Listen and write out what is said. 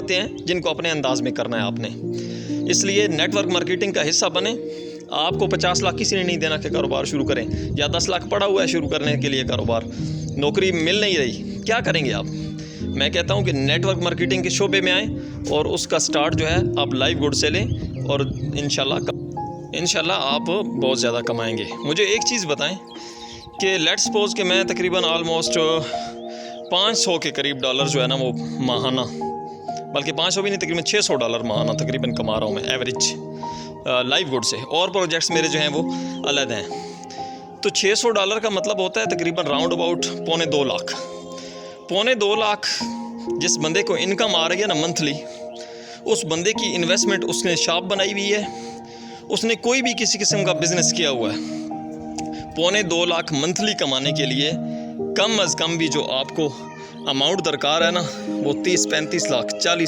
आते हैं जिनको अपने अंदाज में करना है आपने। इसलिए नेटवर्क मार्केटिंग का हिस्सा बने। आपको 50 लाख किसी ने नहीं देना कि कारोबार शुरू करें, या 10 लाख पड़ा हुआ है शुरू करने के लिए कारोबार, नौकरी मिल नहीं रही, क्या करेंगे आप? मैं कहता हूं कि नेटवर्क मार्केटिंग के शोबे में आएँ और उसका स्टार्ट जो है आप लाइव गुड से लें और इंशाल्लाह आप बहुत ज़्यादा कमाएंगे। मुझे एक चीज़ बताएं कि लेट्स सपोज कि मैं तकरीबन ऑलमोस्ट 500 के करीब डॉलर जो है ना वो माहाना, बल्कि 500 भी नहीं, तकरीबन $600 माहाना तकरीबन कमा रहा हूँ मैं एवरेज लाइव गुड से। और प्रोजेक्ट्स मेरे जो हैं वो अलग हैं। तो $600 का मतलब होता है तकरीबन राउंड अबाउट $2.25 लाख। $2.25 लाख जिस बंदे को इनकम आ रही है ना मंथली, उस बंदे की इन्वेस्टमेंट उसने शॉप बनाई हुई है, उसने कोई भी किसी किस्म का बिज़नेस किया हुआ है। $2.25 लाख मंथली कमाने के लिए कम अज़ कम भी जो आपको अमाउंट दरकार है ना वो 30-35 लाख 40